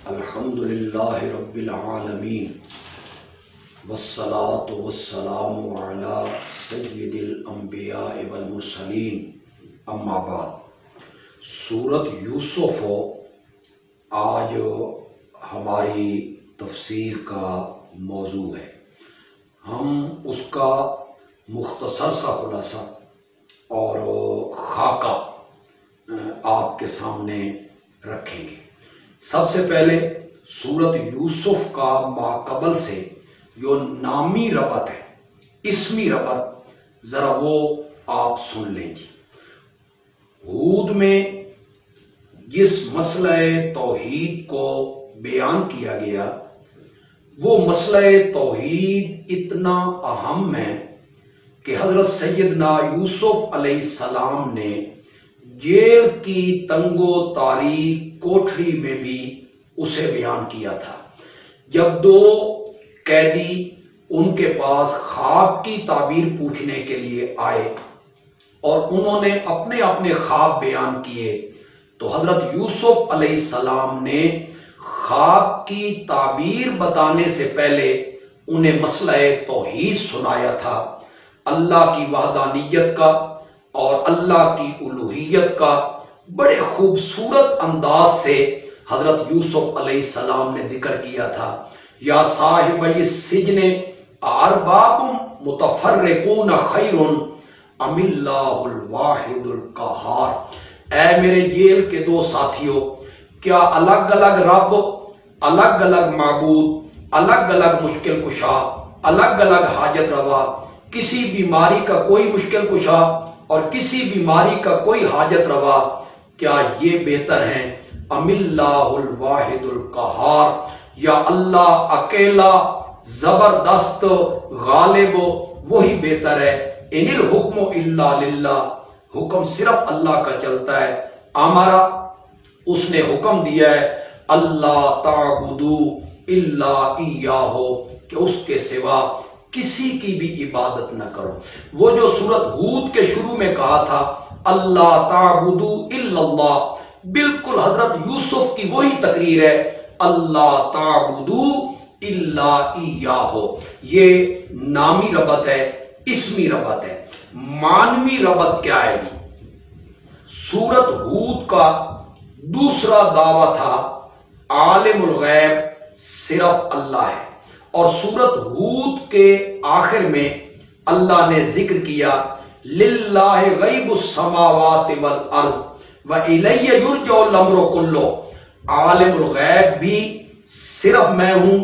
الحمدللہ رب العالمین والصلاة والسلام علی سید الانبیاء والمرسلین اما بعد۔ سورۃ یوسف آج ہماری تفسیر کا موضوع ہے۔ ہم اس کا مختصر سا خلاصہ اور خاکہ آپ کے سامنے رکھیں گے۔ سب سے پہلے سورۃ یوسف کا ماقبل سے جو نامی ربط ہے، اسمی ربط، ذرا وہ آپ سن لیں جی۔ ہود میں جس مسئلہ توحید کو بیان کیا گیا، وہ مسئلہ توحید اتنا اہم ہے کہ حضرت سیدنا یوسف علیہ السلام نے جیل کی تنگ و تاریک کوٹھری میں بھی اسے بیان کیا تھا۔ جب دو قیدی ان کے پاس خواب کی تعبیر پوچھنے کے لیے آئے اور انہوں نے اپنے اپنے خواب بیان کیے، تو حضرت یوسف علیہ السلام نے خواب کی تعبیر بتانے سے پہلے انہیں مسئلہ توحید سنایا تھا، اللہ کی وحدانیت کا اور اللہ کی الوہیت کا بڑے خوبصورت انداز سے حضرت یوسف علیہ السلام نے ذکر کیا تھا۔ یا صاحب السجن ارباب متفرقون خیر ام اللہ الواحد القہار۔ اے میرے جیل کے دو ساتھیوں، کیا الگ الگ رب، الگ الگ معبود، الگ الگ مشکل کشا، الگ الگ حاجت روا، کسی بیماری کا کوئی مشکل کشا اور کسی بیماری کا کوئی حاجت روا، کیا یہ بہتر ہیں ام اللہ الواحد القہار، یا اللہ اکیلا زبردست غالب وہی بہتر ہے۔ ان الحکم الا للہ، حکم صرف اللہ کا چلتا ہے۔ ہمارا اس نے حکم دیا ہے اللہ تعبدوا الا ایاہ، کہ اس کے سوا کسی کی بھی عبادت نہ کرو۔ وہ جو سورۃ ہود کے شروع میں کہا تھا اللہ تعبدوا الا اللہ، بالکل حضرت یوسف کی وہی تقریر ہے، اللہ تعبدوا الا ایاہ۔ یہ نامی ربط ہے، اسمی ربط ہے۔ معنوی ربط کیا ہے جی؟ سورۃ ہود کا دوسرا دعویٰ تھا عالم الغیب صرف اللہ ہے، اور سورۃ ہود کے آخر میں اللہ نے ذکر کیا للہ غیب السماوات والارض والیہ یرجع الامر کلہ، عالم الغیب بھی صرف میں ہوں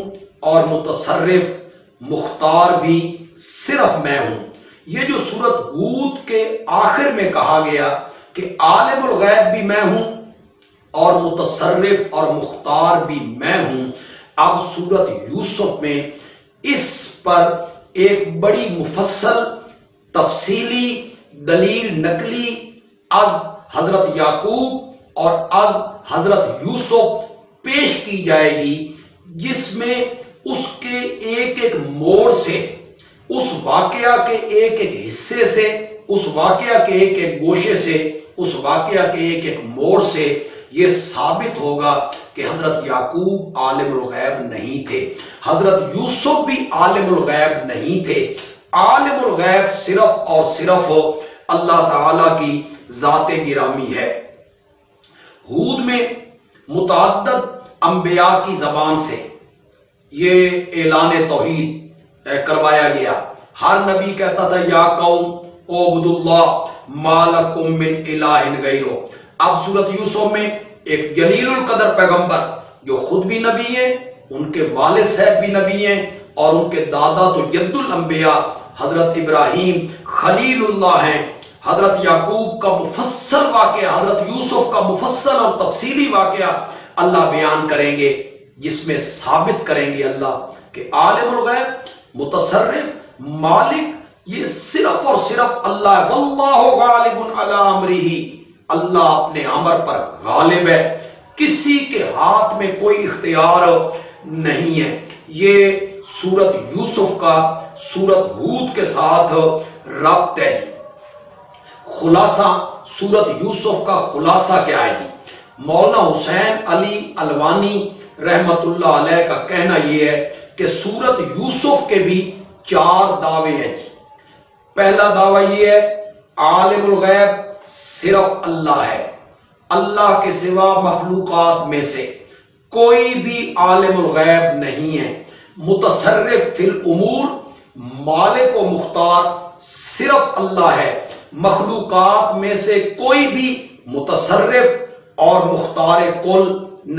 اور متصرف مختار بھی صرف میں ہوں۔ یہ جو سورۃ ہود کے آخر میں کہا گیا کہ عالم الغیب بھی میں ہوں اور متصرف اور مختار بھی میں ہوں، اب سورۃ یوسف میں اس پر ایک بڑی مفصل تفصیلی دلیل نقلی از حضرت یعقوب اور از حضرت یوسف پیش کی جائے گی، جس میں اس کے ایک ایک موڑ سے، اس واقعہ کے ایک ایک حصے سے، اس واقعہ کے ایک ایک گوشے سے، اس واقعہ کے ایک ایک موڑ سے یہ ثابت ہوگا کہ حضرت یعقوب عالم الغیب نہیں تھے، حضرت یوسف بھی عالم الغیب نہیں تھے۔ عالم الغیب صرف اور صرف اللہ تعالی کی ذات گرامی ہے۔ ہود میں متعدد انبیاء کی زبان سے یہ اعلان توحید کروایا گیا۔ ہر نبی کہتا تھا یا قوم اعبدوا اللہ ما لکم من الہ غیرہ۔ اب سورۃ یوسف میں ایک جلیل القدر پیغمبر جو خود بھی نبی ہیں، ان کے والد صاحب بھی نبی ہیں، اور ان کے دادا تو جد الانبیاء حضرت ابراہیم خلیل اللہ ہیں۔ حضرت یعقوب کا مفصل واقعہ، حضرت یوسف کا مفصل اور تفصیلی واقعہ اللہ بیان کریں گے، جس میں ثابت کریں گے اللہ کہ عالم الغیب، متصرف، مالک، یہ صرف اور صرف اللہ ہے۔ واللہ غالب علی امرہ، اللہ اپنے امر پر غالب ہے، کسی کے ہاتھ میں کوئی اختیار نہیں ہے۔ یہ سورۃ یوسف کا سورۃ ہود کے ساتھ ربط ہے۔ خلاصہ سورۃ یوسف کا خلاصہ کیا ہے جی؟ مولانا حسین علی الوانی رحمت اللہ علیہ کا کہنا یہ ہے کہ سورت یوسف کے بھی 4 دعوے ہیں جی۔ پہلا دعویٰ یہ ہے عالم الغیب صرف اللہ ہے، اللہ کے سوا مخلوقات میں سے کوئی بھی عالم الغیب نہیں ہے۔ متصرف فی الامور، مالک و مختار صرف اللہ ہے، مخلوقات میں سے کوئی بھی متصرف اور مختار کل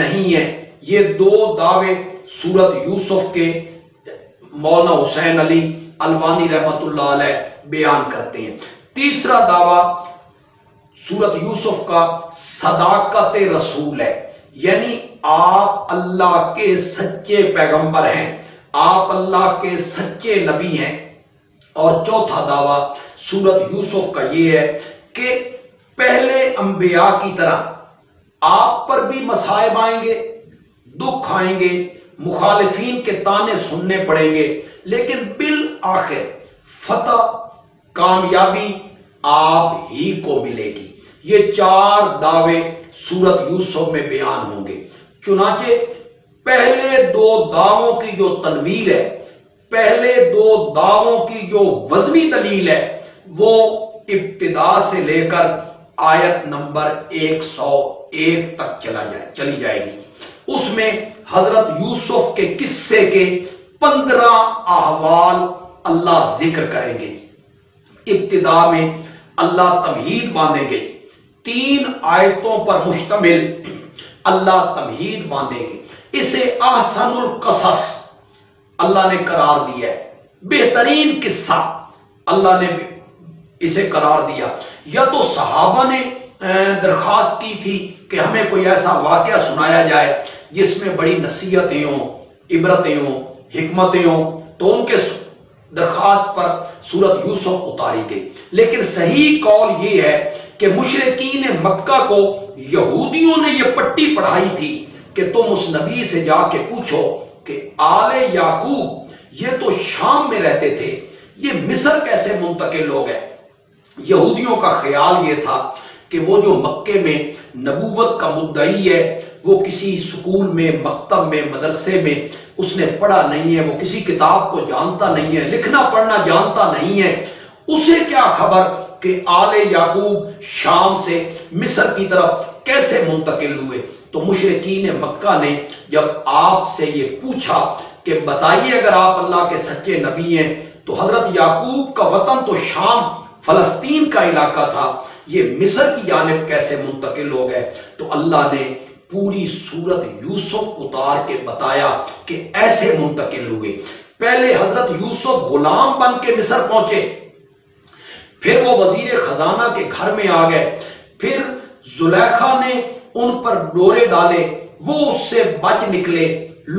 نہیں ہے۔ یہ 2 دعوے سورت یوسف کے مولانا حسین علی الوانی رحمت اللہ علیہ بیان کرتے ہیں۔ تیسرا دعویٰ سورت یوسف کا صداقت رسول ہے، یعنی آپ اللہ کے سچے پیغمبر ہیں، آپ اللہ کے سچے نبی ہیں۔ اور چوتھا دعویٰ سورت یوسف کا یہ ہے کہ پہلے انبیاء کی طرح آپ پر بھی مصائب آئیں گے، دکھ آئیں گے، مخالفین کے طعنے سننے پڑیں گے، لیکن بالآخر فتح، کامیابی آپ ہی کو ملے گی۔ یہ 4 دعوے سورت یوسف میں بیان ہوں گے۔ چنانچہ پہلے 2 دعووں کی جو تنویر ہے، پہلے 2 دعووں کی جو وزنی دلیل ہے، وہ ابتدا سے لے کر آیت نمبر 101 تک چلی جائے گی۔ اس میں حضرت یوسف کے قصے کے 15 احوال اللہ ذکر کریں گے۔ ابتدا میں اللہ تمہید باندھیں گے، 3 آیتوں پر مشتمل اللہ تمہید باندھیں گے۔ اسے احسن القصص اللہ نے قرار دیا ہے، بہترین قصہ اللہ نے اسے قرار دیا۔ یا تو صحابہ نے درخواست کی تھی کہ ہمیں کوئی ایسا واقعہ سنایا جائے جس میں بڑی نصیحتیں ہوں، عبرتیں ہوں، حکمتیں ہوں، تو ان کے درخواست پر سورت یوسف اتاری گئی۔ لیکن صحیح قول یہ ہے کہ مشرکین مکہ کو یہودیوں نے یہ پٹی پڑھائی تھی کہ تم اس نبی سے جا کے پوچھو کہ آل یعقوب یہ تو شام میں رہتے تھے، یہ مصر کیسے منتقل ہو گئے؟ یہودیوں کا خیال یہ تھا کہ وہ جو مکے میں نبوت کا مدعی ہے، وہ کسی سکول میں، مکتب میں، مدرسے میں اس نے پڑھا نہیں ہے، وہ کسی کتاب کو جانتا نہیں ہے، لکھنا پڑھنا جانتا نہیں ہے، اسے کیا خبر کہ آل یعقوب شام سے مصر کی طرف کیسے منتقل ہوئے؟ تو مشرکین مکہ نے جب آپ سے یہ پوچھا کہ بتائیے اگر آپ اللہ کے سچے نبی ہیں تو حضرت یعقوب کا وطن تو شام فلسطین کا علاقہ تھا، یہ مصر کی جانب کیسے منتقل ہو گئے؟ تو اللہ نے پوری سورت یوسف اتار کے بتایا کہ ایسے منتقل ہوئے۔ پہلے حضرت یوسف غلام بن کے مصر پہنچے، پھر وہ وزیر خزانہ کے گھر میں آ گئے، پھر زلیخا نے ان پر ڈورے ڈالے، وہ اس سے بچ نکلے،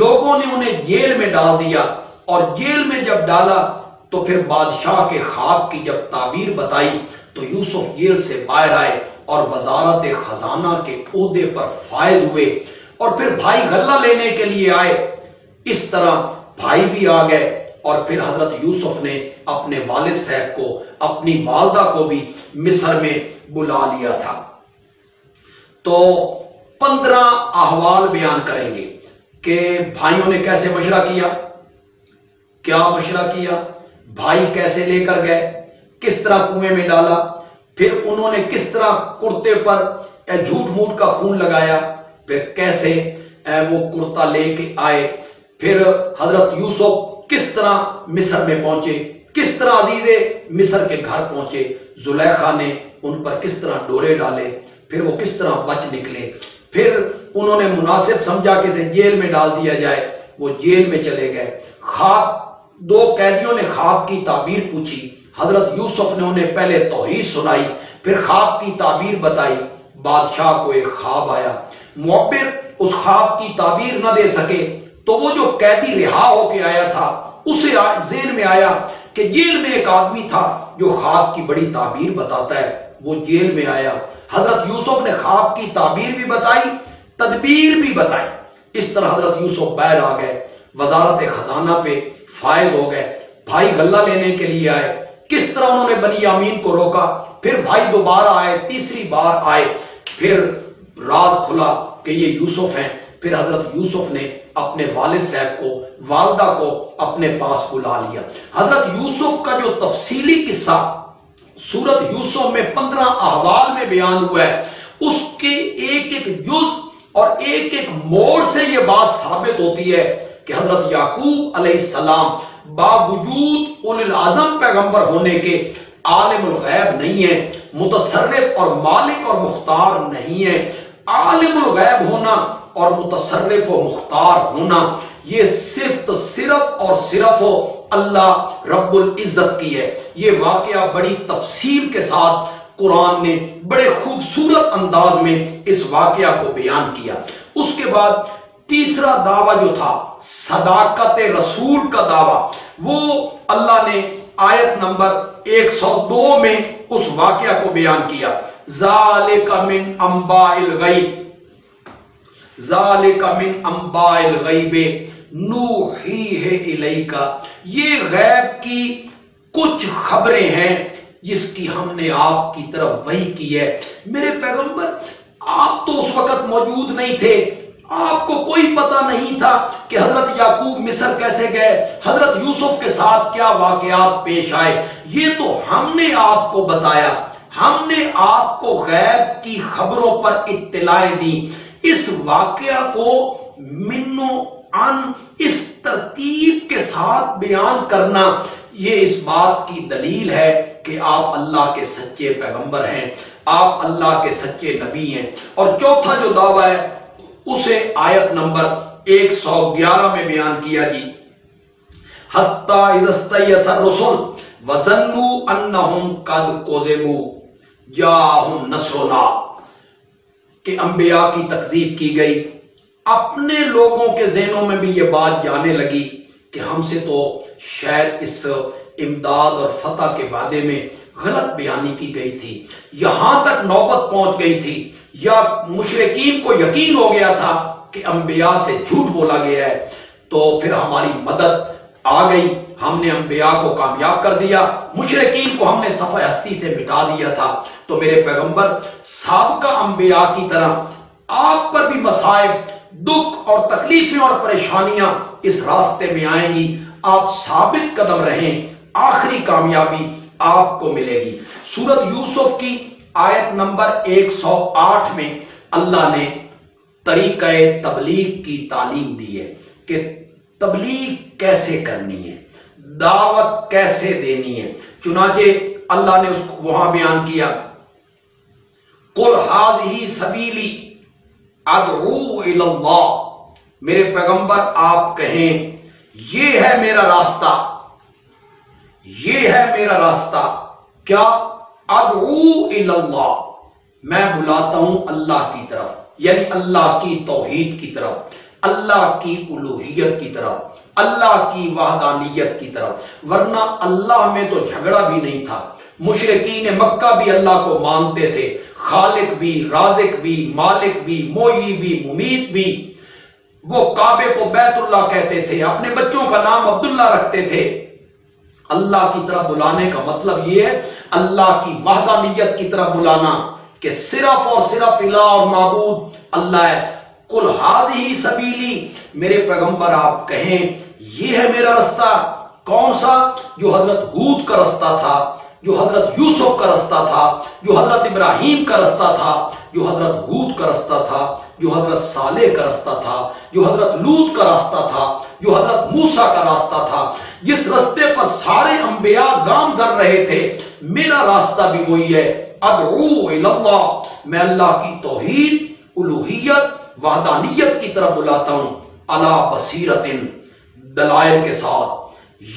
لوگوں نے انہیں جیل میں ڈال دیا، اور جیل میں جب ڈالا تو پھر بادشاہ کے خواب کی جب تعبیر بتائی تو یوسف جیل سے باہر آئے اور وزارت خزانہ کے عہدے پر فائز ہوئے، اور پھر بھائی غلہ لینے کے لیے آئے، اس طرح بھائی بھی آ گئے، اور پھر حضرت یوسف نے اپنے والد صاحب کو، اپنی والدہ کو بھی مصر میں بلا لیا تھا۔ تو 15 احوال بیان کریں گے کہ بھائیوں نے کیسے مشورہ کیا، کیا مشورہ کیا، بھائی کیسے لے کر گئے، کس طرح کنویں میں ڈالا، پھر انہوں نے کس طرح کرتے پر جھوٹ موٹ کا خون لگایا، پھر کیسے وہ کرتا لے کے آئے، پھر حضرت یوسف کس طرح مصر میں پہنچے، کس طرح عزیز مصر کے گھر پہنچے، زلیخا نے ان پر کس طرح ڈورے ڈالے، پھر وہ کس طرح بچ نکلے، پھر انہوں نے مناسب سمجھا کہ اسے جیل میں ڈال دیا جائے، وہ جیل میں چلے گئے۔ خواب 2 قیدیوں نے خواب کی تعبیر پوچھی، حضرت یوسف نے انہیں پہلے توحید سنائی، پھر خواب کی تعبیر بتائی، بادشاہ کو ایک خواب آیا، معبر اس خواب کی تعبیر نہ دے سکے تو وہ جو قیدی رہا ہو کے آیا تھا اسے ذہن میں آیا کہ جیل میں ایک آدمی تھا جو خواب کی بڑی تعبیر بتاتا ہے، وہ جیل میں آیا، حضرت یوسف نے خواب کی تعبیر بھی بتائی، تدبیر بھی بتائی، اس طرح حضرت یوسف باہر آ گئے، وزارت خزانہ پہ فائز ہو گئے، بھائی غلہ لینے کے لیے آئے، کس طرح انہوں نے بنی یامین کو روکا، پھر بھائی دوبارہ آئے، تیسری بار آئے، پھر راز کھلا کہ یہ یوسف ہیں، پھر حضرت یوسف نے اپنے والد صاحب کو، والدہ کو اپنے پاس بلا لیا۔ حضرت یوسف کا جو تفصیلی قصہ سورت یوسف میں 15 احوال میں بیان ہوا ہے، اس کے ایک ایک جز اور ایک ایک موڑ سے یہ بات ثابت ہوتی ہے کہ حضرت یعقوب علیہ السلام باوجود اولو العزم پیغمبر ہونے کے عالم الغیب نہیں ہے، متصرف اور مالک اور مختار نہیں ہے۔ عالم الغیب ہونا اور متصرف و مختار ہونا یہ صرف اور صرف اللہ رب العزت کی ہے۔ یہ واقعہ بڑی تفصیل کے ساتھ قرآن نے بڑے خوبصورت انداز میں اس واقعہ کو بیان کیا۔ اس کے بعد تیسرا دعویٰ جو تھا صداقت رسول کا دعویٰ، وہ اللہ نے آیت نمبر 102 میں اس واقعہ کو بیان کیا۔ ذالک من انباء الغیب، ذالک من انباء الغیب نوحیہ الیک، یہ غیب کی کچھ خبریں ہیں جس کی ہم نے آپ کی طرف وحی کی ہے۔ میرے پیغمبر آپ تو اس وقت موجود نہیں تھے، آپ کو کوئی پتہ نہیں تھا کہ حضرت یعقوب مصر کیسے گئے، حضرت یوسف کے ساتھ کیا واقعات پیش آئے، یہ تو ہم نے آپ کو بتایا، ہم نے آپ کو غیب کی خبروں پر اطلاع دی۔ اس واقعہ کو منو ان اس ترتیب کے ساتھ بیان کرنا یہ اس بات کی دلیل ہے کہ آپ اللہ کے سچے پیغمبر ہیں، آپ اللہ کے سچے نبی ہیں۔ اور چوتھا جو دعویٰ ہے اسے آیت نمبر 111 میں بیان کیا جی، حتی اذا استیأس الرسل وظنوا انہم قد کذبوا جاءہم نصرنا، کہ انبیاء کی تکذیب کی گئی، اپنے لوگوں کے ذہنوں میں بھی یہ بات جانے لگی کہ ہم سے تو شاید اس امداد اور فتح کے وعدے میں غلط بیانی کی گئی تھی، یہاں تک نوبت پہنچ گئی تھی، یا مشرکین کو یقین ہو گیا تھا کہ انبیاء سے جھوٹ بولا گیا ہے، تو پھر ہماری مدد آ گئی، ہم نے انبیاء کو کامیاب کر دیا، مشرکین کو ہم نے صفحہ ہستی سے مٹا دیا تھا۔ تو میرے پیغمبر سابقہ انبیاء کی طرح آپ پر بھی مصائب، دکھ اور تکلیفیں اور پریشانیاں اس راستے میں آئیں گی، آپ ثابت قدم رہیں، آخری کامیابی آپ کو ملے گی۔ سورت یوسف کی آیت نمبر 108 میں اللہ نے طریقہ تبلیغ کی تعلیم دی ہے کہ تبلیغ کیسے کرنی ہے، دعوت کیسے دینی ہے۔ چنانچہ اللہ نے اس کو وہاں بیان کیا، قل ھذہ سبیلی ادعو الی اللہ، میرے پیغمبر آپ کہیں یہ ہے میرا راستہ، یہ ہے میرا راستہ، کیا؟ ادعو الی اللہ، میں بلاتا ہوں اللہ کی طرف، یعنی اللہ کی توحید کی طرف، اللہ کی الوہیت کی طرف، اللہ کی وحدانیت کی طرف۔ ورنہ اللہ میں تو جھگڑا بھی نہیں تھا، مشرکین مکہ بھی اللہ کو مانتے تھے، خالق بھی، رازق بھی، مالک بھی، محیی بھی، ممیت بھی۔ وہ کعبے کو بیت اللہ کہتے تھے، اپنے بچوں کا نام عبداللہ رکھتے تھے۔ اللہ کی طرف بلانے کا مطلب یہ ہے اللہ کی وحدانیت کی طرف بلانا، کہ صرف اور صرف الہ اور معبود اللہ ہے۔ قل ھذہ سبیلی، میرے پیغمبر آپ کہیں یہ ہے میرا رستہ۔ کون سا؟ جو حضرت ہود کا رستہ تھا، جو حضرت یوسف کا رستہ تھا، جو حضرت ابراہیم کا رستہ تھا، جو حضرت ہود کا رستہ تھا، جو حضرت صالح کا رستہ تھا، جو حضرت لوط کا راستہ تھا، جو حضرت موسیٰ کا راستہ تھا، جس رستے پر سارے انبیاء گامزن رہے تھے، میرا راستہ بھی وہی ہے۔ ادعو الی اللہ، میں اللہ کی توحید، الوہیت، وحدانیت کی طرف بلاتا ہوں، علی بصیرت، دلائل کے ساتھ،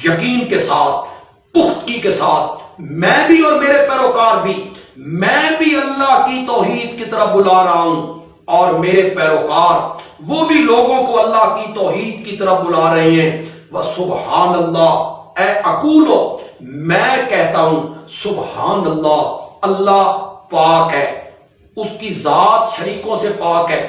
یقین کے ساتھ، پختگی کے ساتھ، میں بھی اور میرے پیروکار بھی، میں بھی اللہ کی توحید کی طرف بلا رہا ہوں، اور میرے پیروکار وہ بھی لوگوں کو اللہ کی توحید کی طرف بلا رہے ہیں۔ وَسُبْحَانَ اللَّهِ، اے اقولو، میں کہتا ہوں سبحان اللہ، اللہ پاک ہے، اس کی ذات شریکوں سے پاک ہے،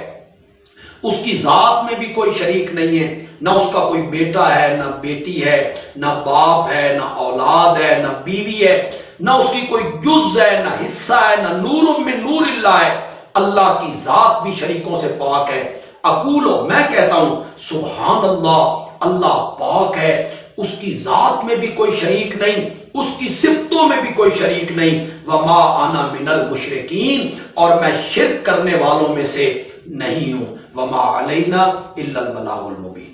اس کی ذات میں بھی کوئی شریک نہیں ہے، نہ اس کا کوئی بیٹا ہے، نہ بیٹی ہے، نہ باپ ہے، نہ اولاد ہے، نہ بیوی ہے، نہ اس کی کوئی جز ہے، نہ حصہ ہے، نہ نور من نور اللہ ہے۔ اللہ کی ذات بھی شریکوں سے پاک ہے، اقولو میں کہتا ہوں سبحان اللہ اللہ پاک ہے، اس کی ذات میں بھی کوئی شریک نہیں، اس کی صفتوں میں بھی کوئی شریک نہیں، وما انا من المشرکین اور میں شرک کرنے والوں میں سے نہیں ہوں، وما علینا الا البلاغ المبین۔